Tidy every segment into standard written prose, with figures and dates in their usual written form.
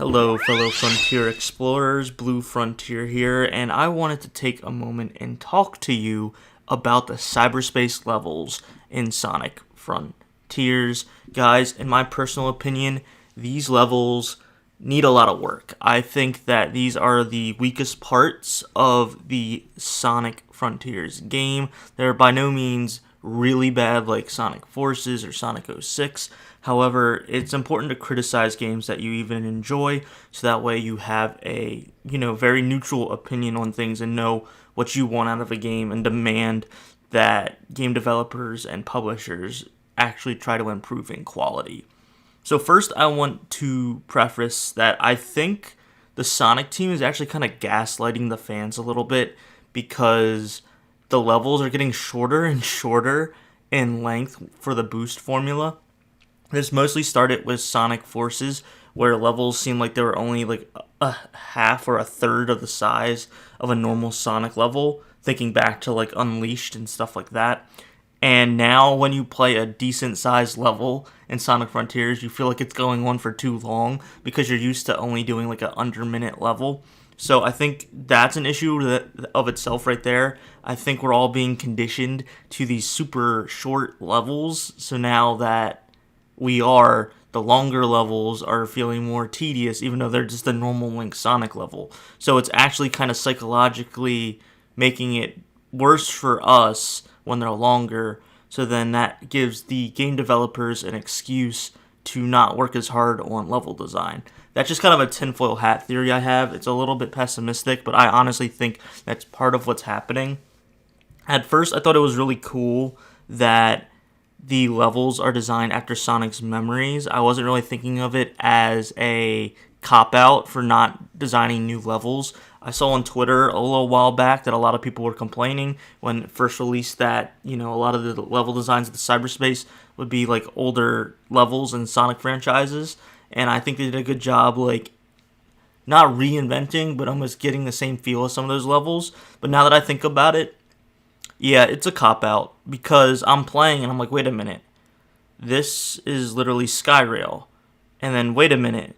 Hello, fellow Frontier Explorers, Blue Frontier here, and I wanted to take a moment and talk to you about the cyberspace levels in Sonic Frontiers. Guys, in my personal opinion, these levels need a lot of work. I think that these are the weakest parts of the Sonic Frontiers game. They're by no means really bad like Sonic Forces or Sonic 06. However, it's important to criticize games that you even enjoy, so that way you have a, very neutral opinion on things and know what you want out of a game and demand that game developers and publishers actually try to improve in quality. So first, I want to preface that I think the Sonic team is actually kind of gaslighting the fans a little bit because the levels are getting shorter and shorter in length for the boost formula. This mostly started with Sonic Forces, where levels seemed like they were only like a half or a third of the size of a normal Sonic level, thinking back to like Unleashed and stuff like that. And now when you play a decent sized level in Sonic Frontiers, you feel like it's going on for too long because you're used to only doing like an under minute level. So I think that's an issue of itself right there. I think we're all being conditioned to these super short levels. So now that the longer levels are feeling more tedious, even though they're just a normal Link Sonic level. So it's actually kind of psychologically making it worse for us when they're longer. So then that gives the game developers an excuse to not work as hard on level design. That's just kind of a tinfoil hat theory I have. It's a little bit pessimistic, but I honestly think that's part of what's happening. At first, I thought it was really cool that the levels are designed after Sonic's memories. I wasn't really thinking of it as a cop-out for not designing new levels. I saw on Twitter a little while back that a lot of people were complaining when it first released that, a lot of the level designs of the cyberspace would be like older levels in Sonic franchises. And I think they did a good job, like, not reinventing, but almost getting the same feel as some of those levels. But now that I think about it, yeah, it's a cop-out because I'm playing and I'm like, wait a minute. This is literally Skyrail. And then, wait a minute.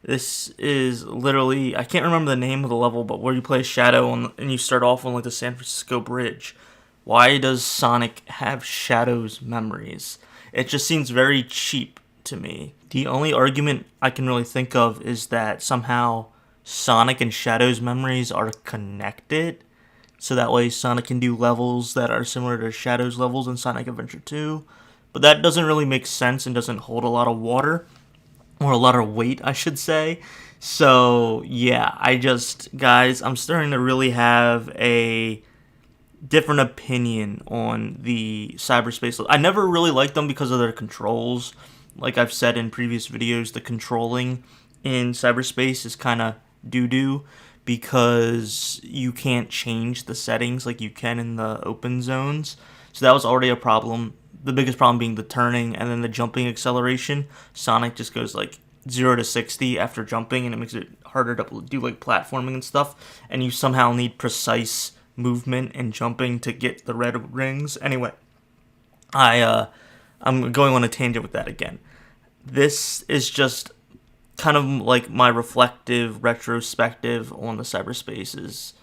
This is literally, I can't remember the name of the level, but where you play Shadow and you start off on like the San Francisco Bridge. Why does Sonic have Shadow's memories? It just seems very cheap to me. The only argument I can really think of is that somehow Sonic and Shadow's memories are connected. So that way Sonic can do levels that are similar to Shadow's levels in Sonic Adventure 2. But that doesn't really make sense and doesn't hold a lot of water. Or a lot of weight, I should say. So, yeah, guys, I'm starting to really have a different opinion on the cyberspace. I never really liked them because of their controls. Like I've said in previous videos, the controlling in cyberspace is kind of doo-doo because you can't change the settings like you can in the open zones. So that was already a problem. The biggest problem being the turning and then the jumping acceleration. Sonic just goes like 0 to 60 after jumping, and it makes it harder to do like platforming and stuff. And you somehow need precise movement and jumping to get the red rings. Anyway, I'm going on a tangent with that again. This is just kind of like my reflective retrospective on the cyberspaces.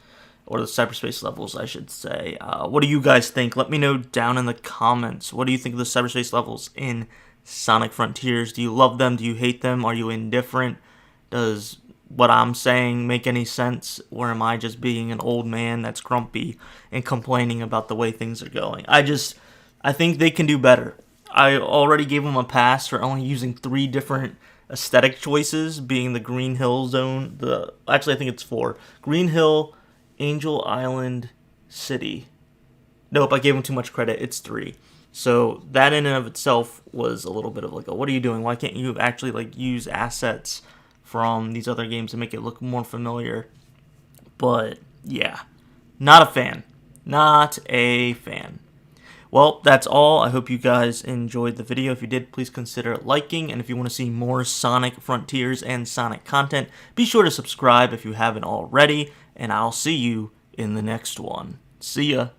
Or the cyberspace levels, I should say. What do you guys think? Let me know down in the comments. What do you think of the cyberspace levels in Sonic Frontiers? Do you love them? Do you hate them? Are you indifferent? Does what I'm saying make any sense? Or am I just being an old man that's grumpy and complaining about the way things are going? I think they can do better. I already gave them a pass for only using 3 different aesthetic choices, being the Green Hill zone. Actually, I think it's 4. Green Hill, Angel Island, City. Nope, I gave him too much credit. It's 3. So that in and of itself was a little bit of like, what are you doing? Why can't you actually like use assets from these other games to make it look more familiar? But yeah, not a fan. Not a fan. Well, that's all. I hope you guys enjoyed the video. If you did, please consider liking. And if you want to see more Sonic Frontiers and Sonic content, be sure to subscribe if you haven't already. And I'll see you in the next one. See ya.